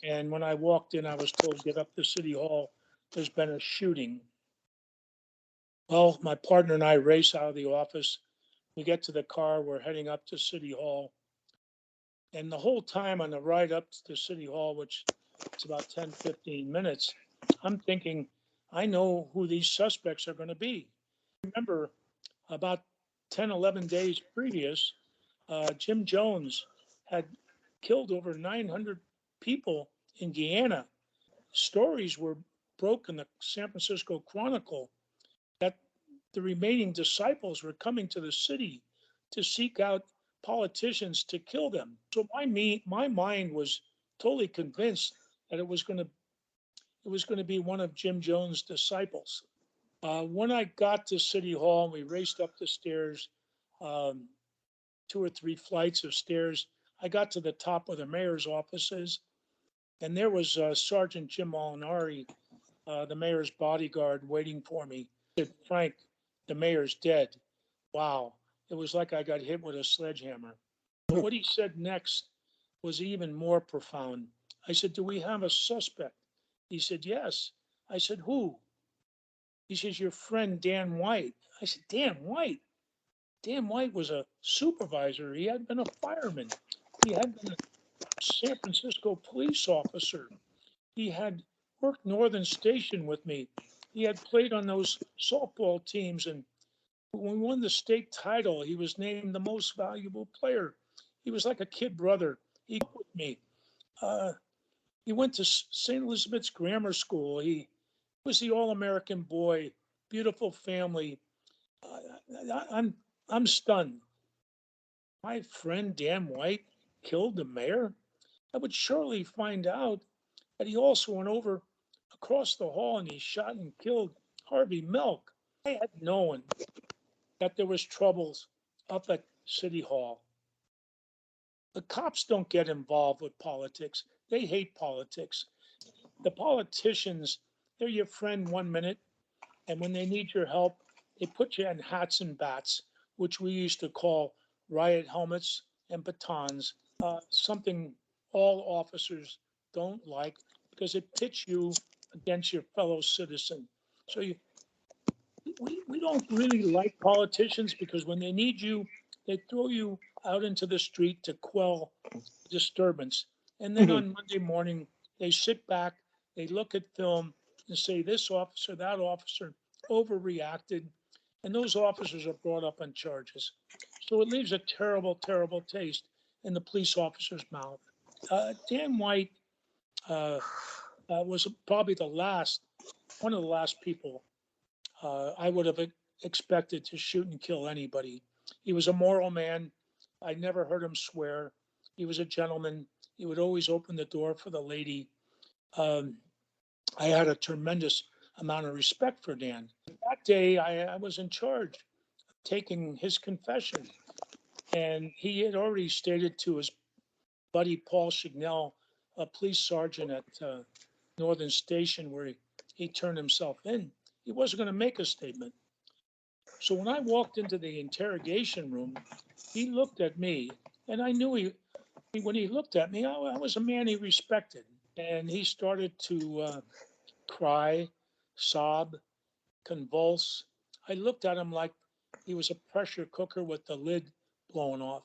And when I walked in, I was told, get up to City Hall. There's been a shooting. Well, my partner and I race out of the office. We get to the car. We're heading up to City Hall. And the whole time on the ride up to City Hall, which is about 10, 15 minutes, I'm thinking, I know who these suspects are going to be. Remember, about 10, 11 days previous, Jim Jones had killed over 900 people in Guyana. Stories were broke in the San Francisco Chronicle that the remaining disciples were coming to the city to seek out politicians to kill them. So my mind was totally convinced that it was going to be one of Jim Jones' disciples. When I got to City Hall and we raced up the stairs, um, 2 or 3 flights of stairs, I got to the top of the mayor's offices, and there was Sergeant Jim Molinari, the mayor's bodyguard, waiting for me. He said, "Frank, the mayor's dead." Wow. It was like I got hit with a sledgehammer. But what he said next was even more profound. I said, "Do we have a suspect?" He said, "Yes." I said, "Who?" He says, "Your friend Dan White." I said, "Dan White?" Dan White was a supervisor. He had been a fireman. He had been a San Francisco police officer. He had worked Northern Station with me. He had played on those softball teams, and when we won the state title, he was named the most valuable player. He was like a kid brother. He grew up with me. Uh, he went to St. Elizabeth's Grammar School. He was the All-American boy. Beautiful family. I'm stunned. My friend Dan White killed the mayor. I would surely find out that he also went over across the hall and he shot and killed Harvey Milk. I had known that there was troubles up at City Hall. The cops don't get involved with politics. They hate politics. The politicians, they're your friend 1 minute, and when they need your help, they put you in hats and bats, which we used to call riot helmets and batons, something all officers don't like because it pits you against your fellow citizen. So we don't really like politicians because when they need you, they throw you out into the street to quell disturbance. And then on Monday morning, they sit back, they look at film and say this officer, that officer overreacted, and those officers are brought up on charges. So it leaves a terrible, terrible taste in the police officer's mouth. Dan White was probably one of the last people I would have expected to shoot and kill anybody. He was a moral man. I never heard him swear. He was a gentleman. He would always open the door for the lady. Um, I had a tremendous amount of respect for Dan. That day, I was in charge of taking his confession, and he had already stated to his buddy Paul Chignell, a police sergeant at Northern Station, where he turned himself in, he wasn't going to make a statement. So when I walked into the interrogation room, he looked at me, and I knew when he looked at me, I was a man he respected. And he started to cry, sob, convulse. I looked at him like he was a pressure cooker with the lid blown off.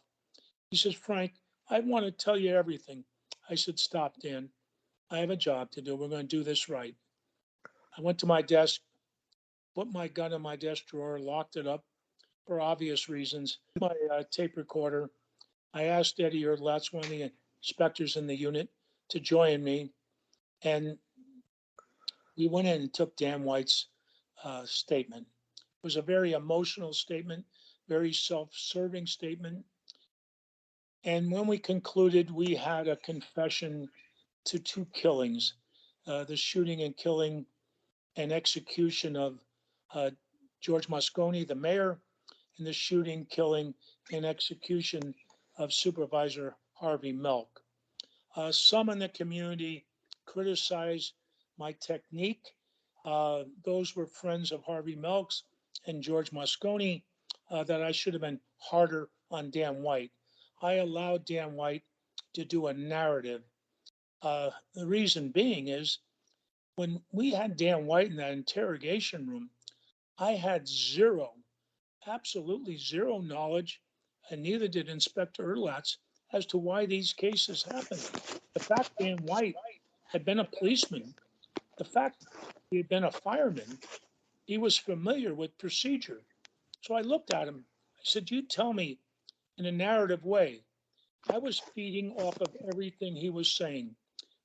He says, "Frank, I want to tell you everything." I said, "Stop, Dan. I have a job to do. We're going to do this right." I went to my desk, put my gun in my desk drawer, locked it up for obvious reasons. My tape recorder. I asked Eddie Erdlatz, one of the inspectors in the unit, to join me, and we went in and took Dan White's statement. It was a very emotional statement, very self-serving statement. And when we concluded, we had a confession to 2 killings, the shooting and killing and execution of uh, George Moscone, the mayor, and the shooting, killing, and execution of Supervisor Harvey Milk. Some in the community criticized my technique. Those were friends of Harvey Milk's and George Moscone, that I should have been harder on Dan White. I allowed Dan White to do a narrative. The reason being is when we had Dan White in that interrogation room, I had zero, absolutely zero knowledge, and neither did Inspector Erlatz, as to why these cases happened. The fact Dan White had been a policeman, the fact he had been a fireman, he was familiar with procedure. So I looked at him. I said, "You tell me in a narrative way." I was feeding off of everything he was saying.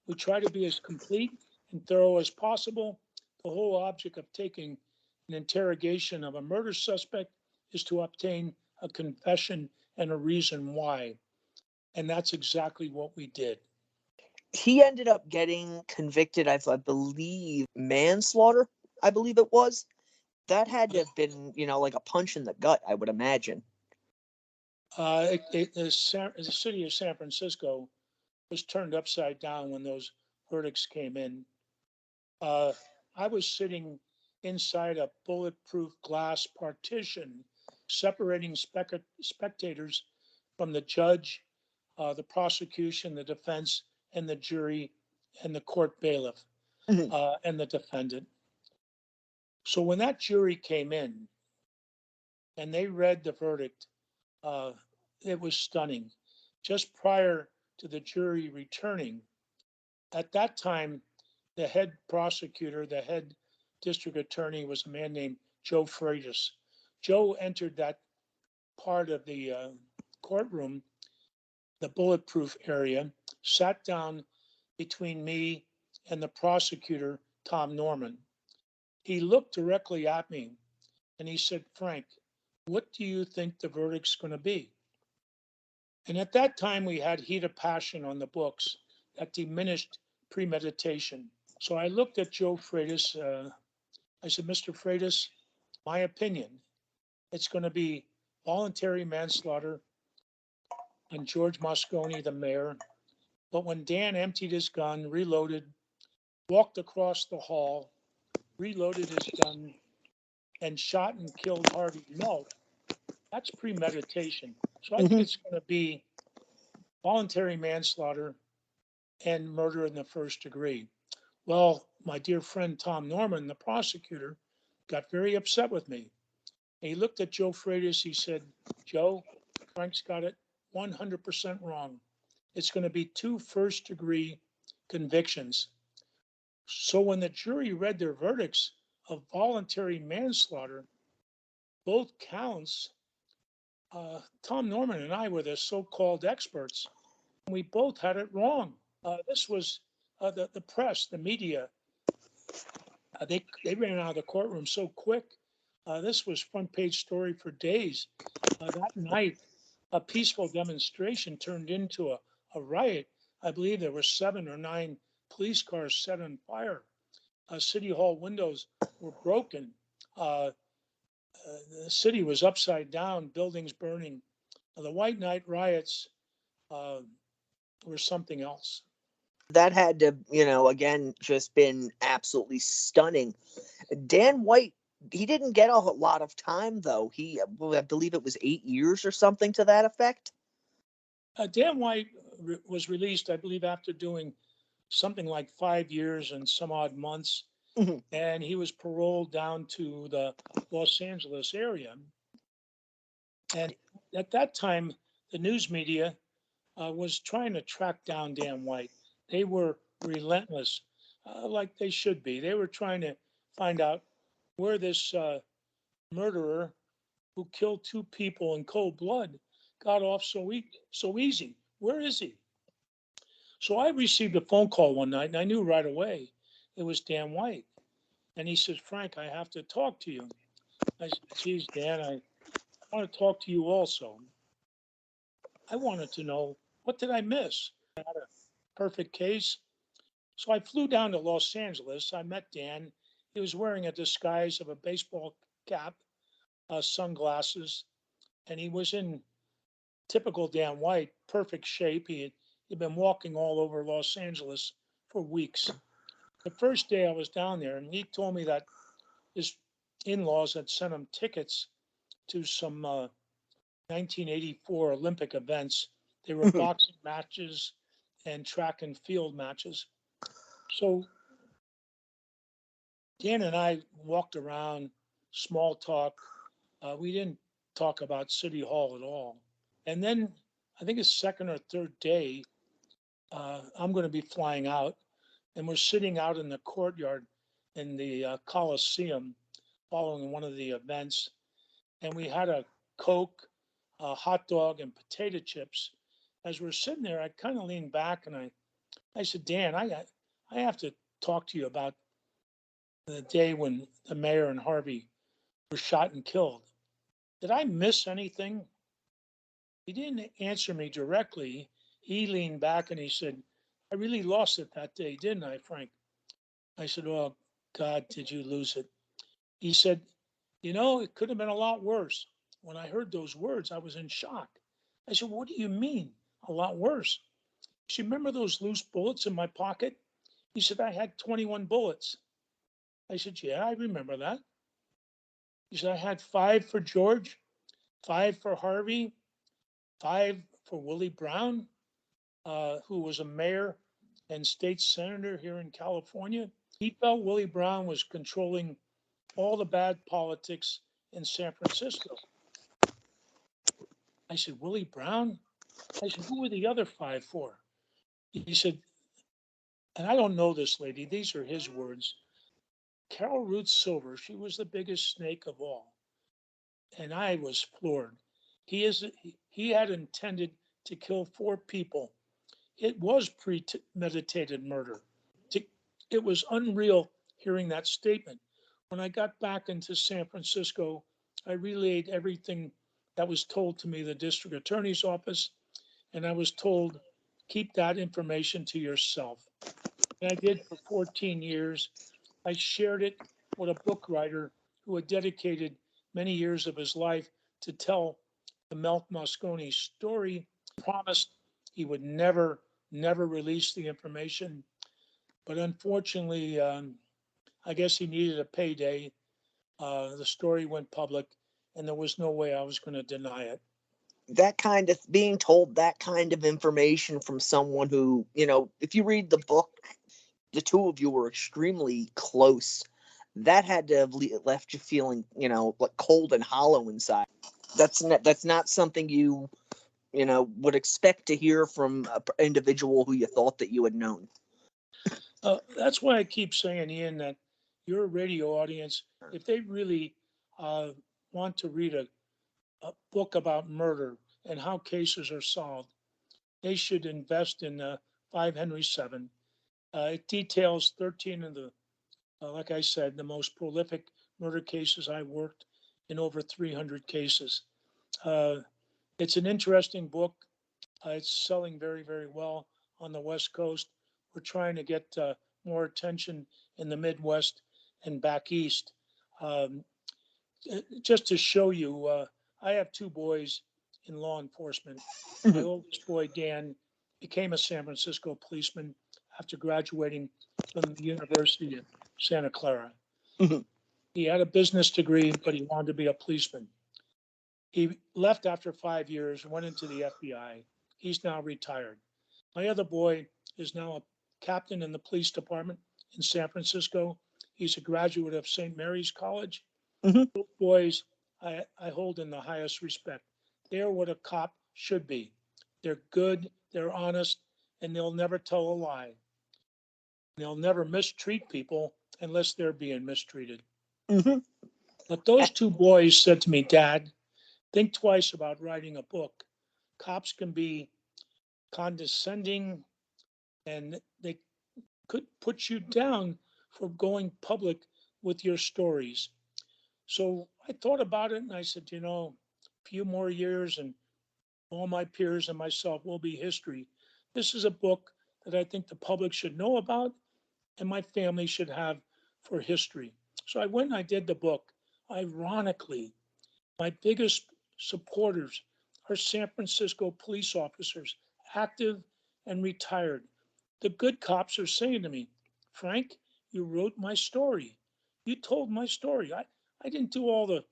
We try to be as complete and thorough as possible. The whole object of taking an interrogation of a murder suspect is to obtain a confession and a reason why. And that's exactly what we did.
He ended up getting convicted, I believe, manslaughter, I believe it was. That had to have been, like a punch in the gut, I would imagine.
The city of San Francisco was turned upside down when those verdicts came in. I was sitting inside a bulletproof glass partition separating spectators from the judge, the prosecution, the defense, and the jury, and the court bailiff,
Mhm.
and the defendant. So when that jury came in and they read the verdict, uh, it was stunning. Just prior to the jury returning, at that time, the head prosecutor, the head district attorney was a man named Joe Freitas. Joe entered that part of the courtroom, the bulletproof area, sat down between me and the prosecutor, Tom Norman. He looked directly at me and he said, Frank, what do you think the verdict's going to be? And at that time, we had heat of passion on the books that diminished premeditation. So I looked at Joe Freitas. I said, Mr. Freitas, my opinion, it's going to be voluntary manslaughter on George Moscone, the mayor. But when Dan emptied his gun, reloaded, walked across the hall, reloaded his gun, and shot and killed Harvey Milk, that's premeditation. So I think
Mhm.
it's going to be voluntary manslaughter and murder in the first degree. Well, my dear friend Tom Norman, the prosecutor, got very upset with me. And he looked at Joe Freitas. He said, Joe, Frank's got it 100% wrong. It's going to be 2 first degree convictions. So when the jury read their verdicts of voluntary manslaughter, both counts, Tom Norman and I were the so called experts. And we both had it wrong. This was the press, the media, they ran out of the courtroom so quick. This was front page story for days. That night, a peaceful demonstration turned into a riot. I believe there were 7 or 9 police cars set on fire. City Hall windows were broken. Uh, the city was upside down, buildings burning. The White Night riots uh, were something else.
That had to, again, just been absolutely stunning. Dan White, he didn't get a lot of time, though. I believe it was 8 years or something to that effect.
Dan White was released, I believe, after doing something like 5 years and some odd months,
Mhm.
and he was paroled down to the Los Angeles area. And at that time, the news media was trying to track down Dan White. They were relentless, like they should be. They were trying to find out where this murderer who killed 2 people in cold blood got off so easy. Where is he? So I received a phone call one night, and I knew right away it was Dan White. And he says, Frank, I have to talk to you. I said, geez, Dan, I want to talk to you also. I wanted to know, what did I miss? I had a perfect case. So I flew down to Los Angeles. I met Dan. He was wearing a disguise of a baseball cap, sunglasses, and he was in typical Dan White, perfect shape. He'd been walking all over Los Angeles for weeks. The first day I was down there, and he told me that his in-laws had sent him tickets to some 1984 Olympic events. They were boxing matches and track and field matches. So Dan and I walked around, small talk. We didn't talk about City Hall at all. And then I think it's second or third day, I'm going to be flying out, and we're sitting out in the courtyard in the Coliseum following one of the events, and we had a Coke, a hot dog, and potato chips. As we're sitting there, I kind of leaned back and I said, Dan, I have to talk to you about the day when the mayor and Harvey were shot and killed. Did I miss anything? He didn't answer me directly. He leaned back and he said, I really lost it that day, didn't I, Frank? I said, oh, God, did you lose it? He said, it could have been a lot worse. When I heard those words, I was in shock. I said, what do you mean, a lot worse? He said, remember those loose bullets in my pocket? He said, I had 21 bullets. I said, yeah, I remember that. He said, I had 5 for George, 5 for Harvey, 5 for Willie Brown, who was a mayor and state senator here in California. He felt Willie Brown was controlling all the bad politics in San Francisco. I said, Willie Brown? I said, who were the other 5 for? He said, and I don't know this lady, these are his words. Carol Ruth Silver, she was the biggest snake of all. And I was floored. He had intended to kill 4 people. It was premeditated murder. It was unreal hearing that statement. When I got back into San Francisco, I relayed everything that was told to me the district attorney's office, and I was told, keep that information to yourself. And I did for 14 years. I shared it with a book writer who had dedicated many years of his life to tell the Mel Moscone story, promised he would never release the information. But unfortunately, I guess he needed a payday. The story went public, and there was no way I was going to deny it.
That kind of being told that kind of information from someone who, if you read the book, the two of you were extremely close. That had to have left you feeling, like cold and hollow inside. That's not something you would expect to hear from an individual who you thought that you had known.
That's why I keep saying, Ian, that your radio audience, if they really want to read a book about murder and how cases are solved, they should invest in 5 Henry 7. It details 13 of the, like I said, the most prolific murder cases. I worked in over 300 cases. It's an interesting book. It's selling very, very well on the West Coast. We're trying to get more attention in the Midwest and back east. Um, just to show you, I have 2 boys in law enforcement. My oldest boy, Dan, became a San Francisco policeman after graduating from the University of Santa Clara. He had a business degree, but he wanted to be a policeman. He left after 5 years, went into the FBI. He's now retired. My other boy is now a captain in the police department in San Francisco. He's a graduate of St. Mary's College. Both boys I hold in the highest respect. They're what a cop should be. They're good, they're honest, and they'll never tell a lie. They'll never mistreat people unless they're being mistreated. But those 2 boys said to me, Dad, think twice about writing a book. Cops can be condescending and they could put you down for going public with your stories. So I thought about it and I said, a few more years and all my peers and myself will be history. This is a book that I think the public should know about and my family should have for history. So I went and I did the book. Ironically, my biggest supporters are San Francisco police officers, active and retired. The good cops are saying to me, Frank, you wrote my story. You told my story. I didn't do all the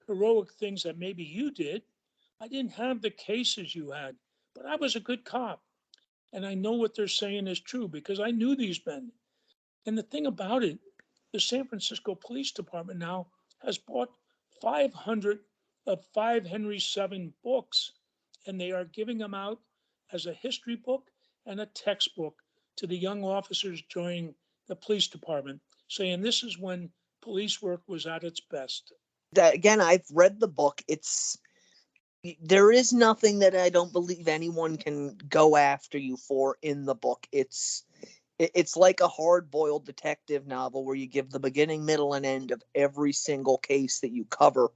heroic things that maybe you did. I didn't have the cases you had, but I was a good cop. And I know what they're saying is true because I knew these men. And the thing about it, the San Francisco Police Department now has bought 500 of 5 Henry 7 books, and they are giving them out as a history book and a textbook to the young officers joining the police department, saying this is when police work was at its best.
Again, I've read the book. There is nothing that I don't believe anyone can go after you for in the book. It's like a hard-boiled detective novel where you give the beginning, middle, and end of every single case that you cover.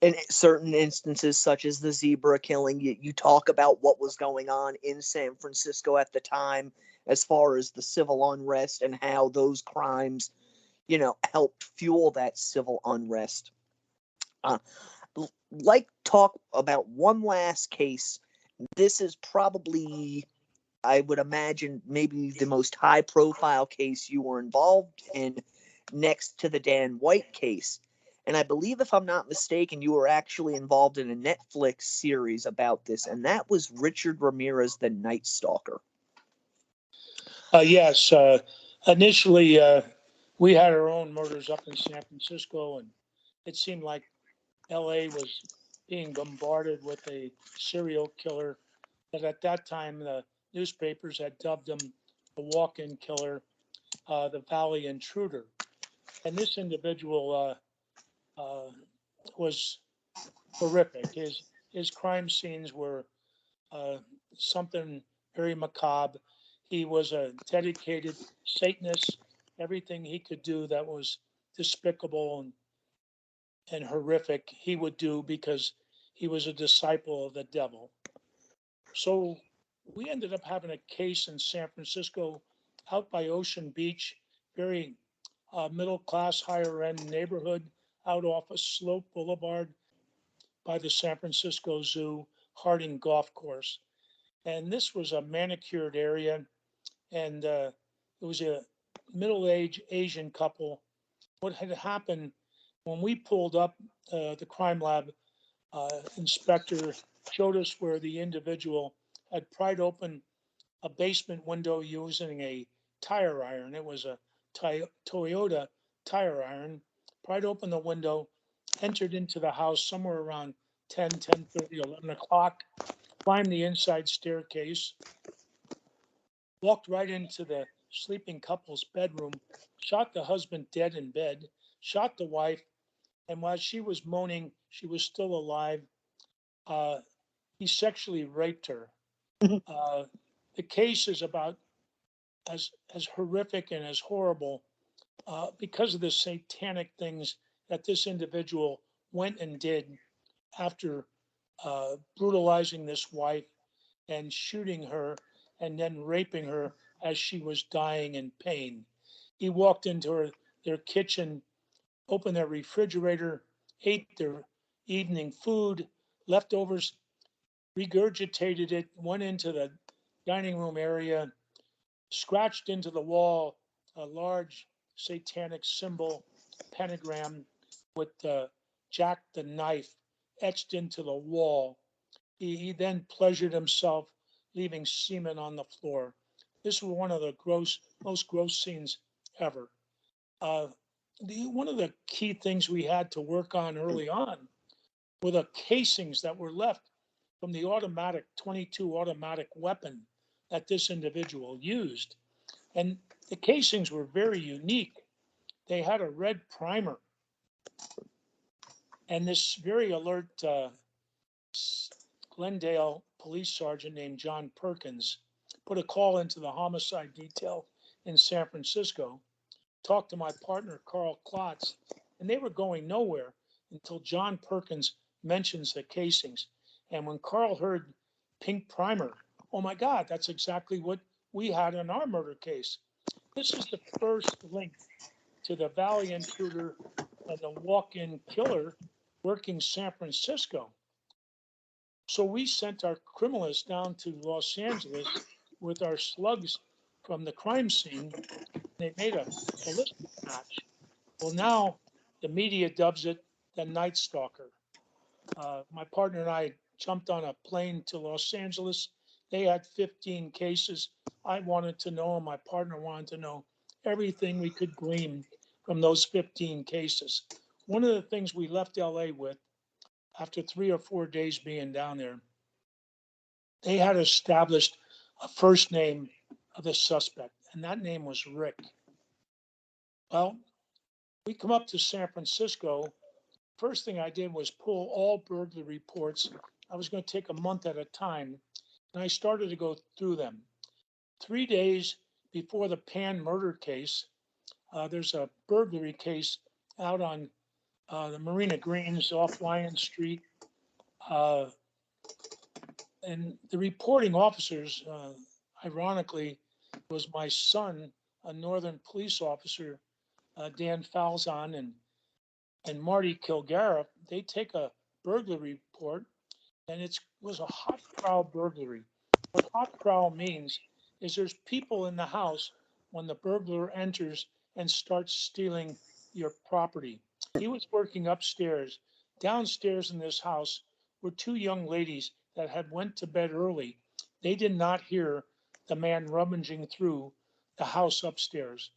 in certain instances, such as the zebra killing, you talk about what was going on in San Francisco at the time as far as the civil unrest and how those crimes, helped fuel that civil unrest. Uh, like talk about one last case. This is probably, I would imagine, maybe the most high profile case you were involved in, next to the Dan White case. And I believe, if I'm not mistaken, you were actually involved in a Netflix series about this, and that was Richard Ramirez, the Night Stalker.
Yes. Initially, we had our own murders up in San Francisco, and it seemed like LA was being bombarded with a serial killer that at that time the newspapers had dubbed him the walk-in killer, the Valley Intruder. And this individual was horrific. His crime scenes were uh, something very macabre. He was a dedicated Satanist. Everything he could do that was despicable and horrific, he would do because he was a disciple of the devil. So we ended up having a case in San Francisco out by Ocean Beach, very middle class, higher end neighborhood out off of Slope Boulevard by the San Francisco Zoo, Harding Golf Course. And this was a manicured area, and it was a middle aged Asian couple. What had happened when we pulled up, the crime lab inspector showed us where the individual had pried open a basement window using a tire iron. It was a Toyota tire iron. Pried open the window, entered into the house somewhere around 10, 10:30, 11 o'clock, climbed the inside staircase, walked right into the sleeping couple's bedroom, shot the husband dead in bed, shot the wife, and while she was moaning, she was still alive. Uh, he sexually raped her. Uh, the case is about as horrific and as horrible because of the satanic things that this individual went and did after brutalizing this wife and shooting her and then raping her as she was dying in pain. He walked into their kitchen, opened their refrigerator, ate their evening food, leftovers, regurgitated it, went into the dining room area, scratched into the wall a large satanic symbol, pentagram with Jack the Knife etched into the wall. He then pleasured himself, leaving semen on the floor. This was one of the most gross scenes ever. Uh, one of the key things we had to work on early on were the casings that were left from the automatic 22 automatic weapon that this individual used. And the casings were very unique. They had a red primer. And this very alert Glendale police sergeant named John Perkins put a call into the homicide detail in San Francisco, talked to my partner, Carl Klotz, and they were going nowhere until John Perkins mentions the casings. And when Carl heard pink primer, oh my God, that's exactly what we had in our murder case. This is the first link to the Valley Intruder and the walk-in killer working San Francisco. So we sent our criminalists down to Los Angeles with our slugs from the crime scene. They made a ballistic match. Well, now the media dubs it the Night Stalker. My partner and I jumped on a plane to Los Angeles. They had 15 cases. I wanted to know, and my partner wanted to know everything we could glean from those 15 cases. One of the things we left LA with after 3 or 4 days being down there, they had established a first name of the suspect, and that name was Rick. Well, we come up to San Francisco. First thing I did was pull all burglary reports. I was going to take a month at a time, and I started to go through them. 3 days before the Pan murder case, there's a burglary case out on the Marina Greens off Lyon Street. Uh, and the reporting officers, ironically, was my son, a Northern police officer, Dan Falzon, and Marty Kilgara. They take a burglary report, and it was a hot prowl burglary. What hot prowl means is there's people in the house when the burglar enters and starts stealing your property. He was working upstairs. Downstairs in this house were two young ladies that had went to bed early. They did not hear the man rummaging through the house upstairs.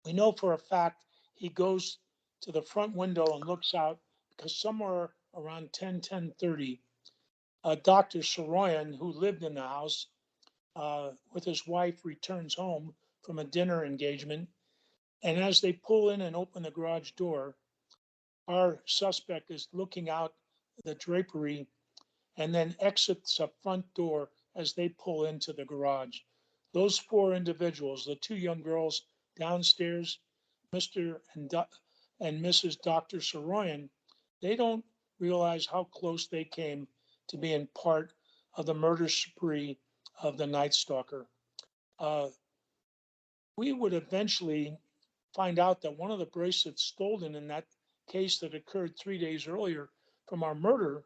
We know for a fact he goes to the front window and looks out because somewhere around 10:30, Dr. Soroyan, who lived in the house with his wife, returns home from a dinner engagement. And as they pull in and open the garage door, our suspect is looking out the drapery and then exits a front door as they pull into the garage. Those four individuals, the two young girls downstairs, Mr. and Mrs. Dr. Soroyan, they don't realize how close they came to being part of the murder spree of the Night Stalker. We would eventually find out that one of the bracelets stolen in that case that occurred 3 days earlier from our murder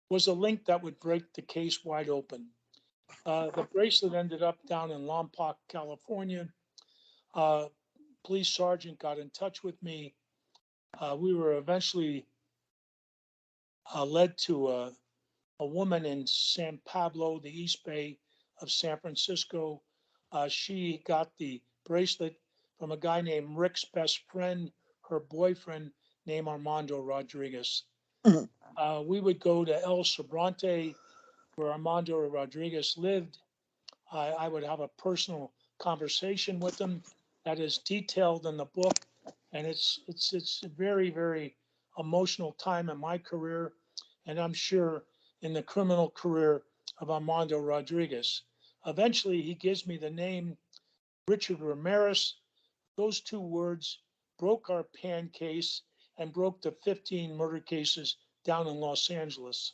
was a link that would break the case wide open. The bracelet ended up down in Lompoc, California. Police sergeant got in touch with me. We were eventually led to a woman in San Pablo, the East Bay of San Francisco. She got the bracelet from a guy named Rick's best friend, her boyfriend named Armando Rodriguez. We would go to El Sobrante, where Armando Rodriguez lived. I would have a personal conversation with him that is detailed in the book, and it's a very, very emotional time in my career, and I'm sure in the criminal career of Armando Rodriguez. Eventually, he gives me the name Richard Ramirez. Those two words broke our pan case and broke the 15 murder cases down in Los Angeles.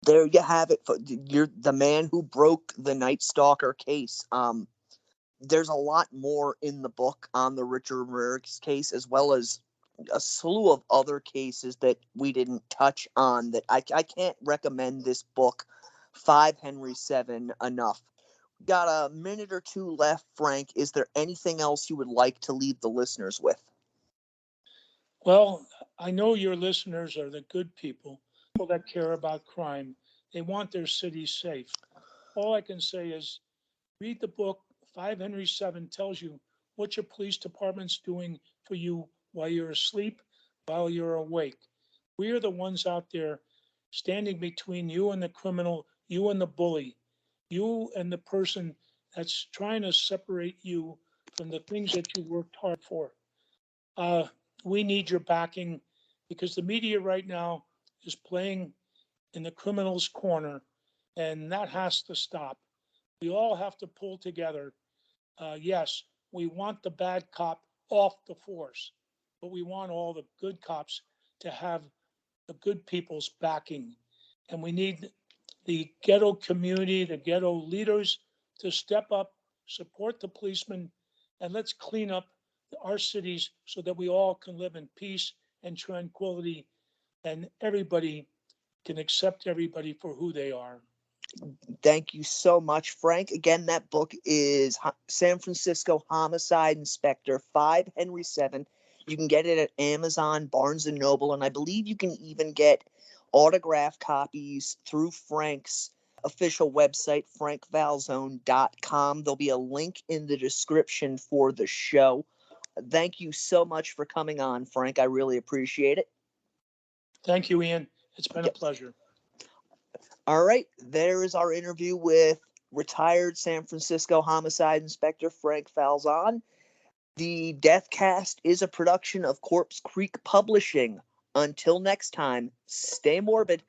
There you have it. You're the man who broke the Night Stalker case. There's a lot more in the book on the Richard Ramirez case, as well as a slew of other cases that we didn't touch on. That I can't recommend this book, 5 Henry 7, enough. Got a minute or two left, Frank. Is there anything else you would like to leave the listeners with?
Well, I know your listeners are the good people that care about crime. They want their city safe. All I can say is read the book. 5 Henry 7 tells you what your police department's doing for you while you're asleep, while you're awake. We are the ones out there standing between you and the criminal, you and the bully, you and the person that's trying to separate you from the things that you worked hard for. Uh, we need your backing because the media right now is playing in the criminal's corner, and that has to stop. We all have to pull together. Yes, we want the bad cop off the force, but we want all the good cops to have the good people's backing. And we need the ghetto community, the ghetto leaders to step up, support the policemen, and let's clean up our cities so that we all can live in peace and tranquility and everybody can accept everybody for who they are.
Thank you so much, Frank. Again, that book is San Francisco Homicide Inspector, 5 Henry 7. You can get it at Amazon, Barnes & Noble, and I believe you can even get autographed copies through Frank's official website, frankfalzone.com. There'll be a link in the description for the show. Thank you so much for coming on, Frank. I really appreciate it.
Thank you, Ian. It's been a pleasure.
All right, there is our interview with retired San Francisco Homicide Inspector Frank Falzon. The Deathcast is a production of Corpse Creek Publishing. Until next time, stay morbid.